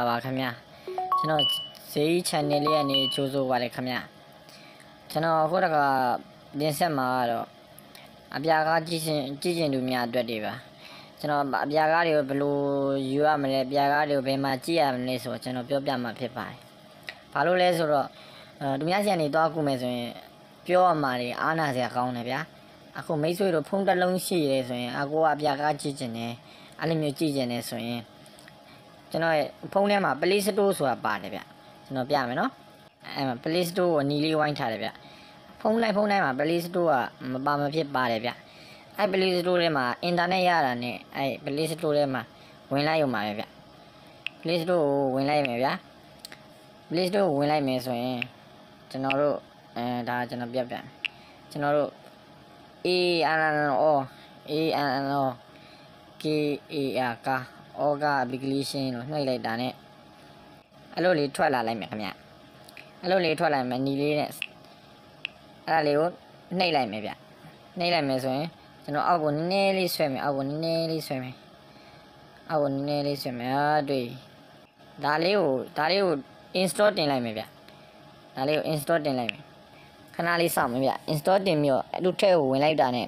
ပါခင်ဗျာကျွန်တော်ဈေး channel လေးကနေကြိုးစိုးပါတယ်ခင်ဗျာကျွန်တော်အခုတကပြင်ဆက်မှာတော့အပြာကားကြည့်ကျင်သူများအတွက်တွေပါကျွန်တော်အပြာကားတွေကိုဘယ်လိုယူရမလဲအပြာကားတွေကိုဘယ်မှာကြည့်ရမလဲဆိုတော့ကျွန်တော်ပြောပြမှာဖြစ်ပါတယ်ဘာလို့လဲဆိုတော့သူများစီကနေသွားကူမယ်ဆိုရင်ပြောရမှာတွေအားနာစရာကောင်းတယ်ဗျာအခုမိတ်ဆွေတို့ဖုန်းတစ်လုံးရှိရဲဆိုရင်အကိုကအပြာကားကြည့်ကျင်တယ်အဲ့လိုမျိုးကြည့်ကျင်တယ်ဆိုရင်ကျွန်တော်ရဲ့ဖုန်းထဲမှာ Play Store ဆိုတာပါတယ်ဗျကျွန်တော်ပြမယ်နော်အဲ့မှာ Play Store ကိုနီလေးဝိုင်းထားတယ်ဗျဖုန်းတိုင်းမှာ Play Store ကမပါမဖြစ်ပါတယ်ဗျအဲ့ Play Store ထဲမှာအင်တာနက်ရတာနဲ့အဲ့ Play Store ထဲမှာဝင်လိုက်ရုံပါပဲဗျ Play Store ကိုဝင်လိုက်မယ်ဗျ Play Store ကိုဝင်လိုက်မယ်ဆိုရင်ကျွန်တော်တို့ဒါကျွန်တော်ပြပြကျွန်တော်တို့ ANNO application လို့နှိပ်လိုက်တာနဲ့အဲ့လိုလေးထွက်လာလိုက်မယ်ခင်ဗျအဲ့လိုလေးထွက်လာမယ်နီလေးနဲ့အဲ့ဒါလေးကိုနှိပ်လိုက်မယ်ဗျနှိပ်လိုက်မယ်ဆိုရင်ကျွန်တော်အောက်ကိုနည်းနည်းလေးဆွဲမယ်အောက်ကိုနည်းနည်းလေးဆွဲမယ်တွေ့ဒါလေးကို install တင်လိုက်မယ်ဗျဒါလေးကို install တင်လိုက်မယ်ခဏလေးစောင့်မယ်ဗျ install တင်ပြီးတော့အဲ့လိုထဲကိုဝင်လိုက်တာနဲ့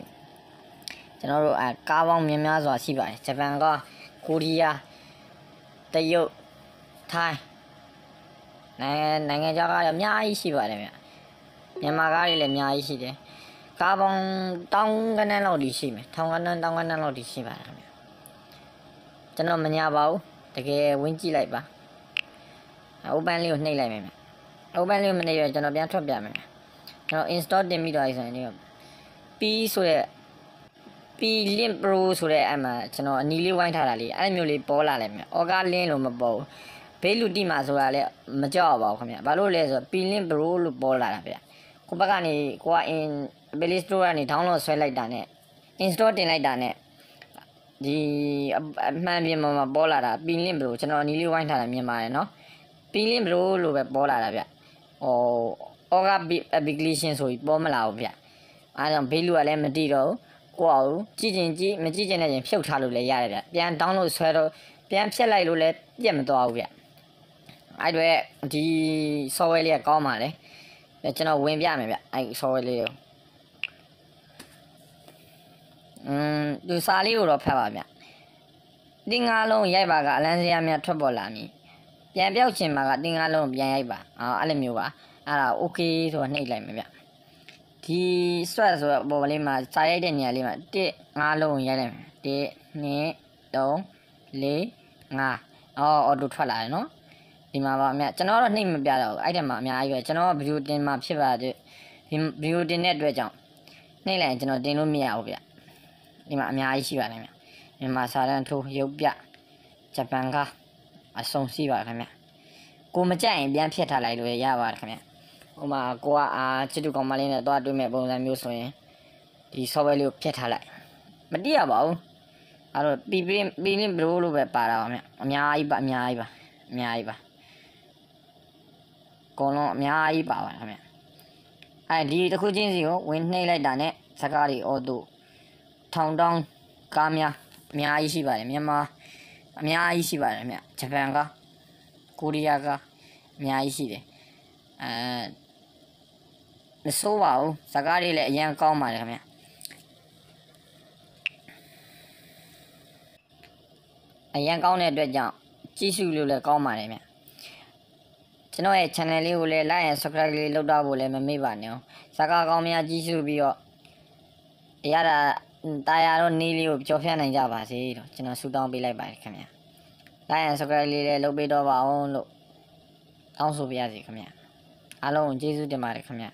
ကျွန်တော်တို့ကားပေါင်းများစွာရှိပါတယ်ဂျပန်ကကိုရီးယားတရုတ်ထိုင်းနိုင်ငံခြားကားတွေအများကြီးရှိပါတယ်ဗျမြန်မာကားတွေလည်းအများကြီးရှိတယ်ကားပေါင်းတောင်းကနန်းလောက်ဒီရှိမယ်တောင်းကနန်းလောက်ဒီရှိပါတယ်ဗျကျွန်တော်မညာပါဘူးတကယ်ဝင်ကြည့်လိုက်ပါ open လေးကိုနှိပ်လိုက်မယ်ဗျ open လေးမနှိပ်ရကျွန်တော်ပြန်ထွက်ပြမယ်ဗျကျွန်တော် install တင်ပြီးတော့ဆိုရင်P ဆိုတဲ့P Link Pro ဆိုတဲ့အဲ့မှာကျွန်တော်အနီလေးဝိုင်းထားတာလေးအဲ့မျိုးလေးပေါ်လာလိုက်မယ်။ Orga Link လို့မပေါ်ဘူး။ဘေးလူတိမှာဆိုတာလည်းမကြောက်ပါဘူးခင်ဗျ။ဘာလို့လဲဆိုတော့ P Link Pro လို့ပေါ်လာတာဗျ။ကိုဘက်ကနေကိုက Play Store ကနေ download ဆွဲလိုက်တာနဲ့ install တင်လိုက်တာနဲ့ဒီအမှန်ပြင်မှာပေါ်လာတာ P Link Pro ကျွန်တော်အနီလေးဝိုင်းထားတာမြင်ပါတယ်နော်။ P Link Pro လို့ပဲပေါ်လာတာဗျ။Orga application ဆိုပြီးပေါ်မလာဘူးဗျ။အားကြောင့်ဘေးလူကလည်းမတိတော့ဘူး။ကိုအောင်ကြည့်မကြည့်ချင်တဲ့ရင်ဖြုတ်ထားလို့လည်းရတယ်ဗျပြန် download ဆွဲတော့ပြန်ဖြတ်လိုက်လို့လည်းပြတ်မသွားဘူးဗျအဲ့တော့ဒီ software လေးကကောင်းပါလေကျွန်တော်ဝင်ပြမယ်ဗျအဲ့ software လေးကိုဒီစာလေးကိုတော့ဖတ်ပါဗျတင်ငါလုံးရိုက်ပါကအလန်းစရာများထွက်ပေါ်လာမည်ပြန်ပြောက်ချင်မှာကတင်ငါလုံးပြန်ရိုက်ပါအဲ့လိုမျိုးပါအဲ့ဒါ okay ဆိုတော့နှိပ်လိုက်မယ်ဗျဒီ swat ဆိုတော့ပေါ်လေးမှာစာရိုက်တဲ့နေရာလေးမှာ1 5လုံးရိုက်လိုက်မယ်1 2 3 4 5အော်တိုထွက်လာတယ်နော်ဒီမှာပါအမြကျွန်တော်တော့နှိပ်မပြတော့ဘူးအဲ့ထဲမှာအများကြီးပဲကျွန်တော်ကဗီဒီယိုတင်မှာဖြစ်ပါသေးဒီဗီဒီယိုတင်တဲ့အတွက်ကြောင့်နှိပ်လိုက်ရင်ကျွန်တော်တင်လို့မရဘူးဗျဒီမှာအများကြီးရှိပါတယ်ဗျမြန်မာစာတန်းထိုးရုပ်ပြဂျပန်ကအစုံရှိပါခင်ဗျကိုမကြိုက်ရင်ပြန်ဖြတ်ထားလိုက်လို့ရပါတယ်ခင်ဗျဟိုမှာကိုကချစ်တူကောင်မလေးနဲ့သွားတွေ့မဲ့ပုံစံမျိုးဆိုရင်ဒီ software လေးကိုဖြတ်ထားလိုက်မတိရပါဘူးအဲ့တော့ P Link Pro လို့ပဲပါတာပါဗျအများကြီးပါကောလုံးအများကြီးပါပါခင်ဗျဒီတစ်ခုချင်းစီကိုဝင်နှိပ်လိုက်တာနဲ့စကားတွေအော်တိုထောင်တောင်းကားများအများကြီးရှိပါတယ်မြန်မာအများကြီးရှိပါတယ်ဗျဂျပန်ကကိုရီးယားကအများကြီးရှိတယ်မဆိုးပါဘူးစကားတွေလည်းအရင်ကောင်းပါတယ်ခင်ဗျအရင်ကောင်းတဲ့အတွက်ကြောင့်ကြည့်ရှုလို့လည်းကောင်းပါတယ်ဗျကျွန်တော်ရဲ့ channel လေးကိုလည်း like and subscribe လေးလုပ်တော့ဖို့လည်းမမေ့ပါနဲ့စကားကောင်းများကြည့်ရှုပြီးတော့ရတာတာယာတော့နေလေးကိုကြော်ဖြတ်နိုင်ကြပါစေလို့ကျွန်တော်ဆုတောင်းပေးလိုက်ပါတယ်ခင်ဗျ like and subscribe လေးလည်းလုပ်ပေးတော့ပါအောင်လို့တောင်းဆိုပါရစေခင်ဗျအားလုံးကိုကျေးဇူးတင်ပါတယ်ခင်ဗျ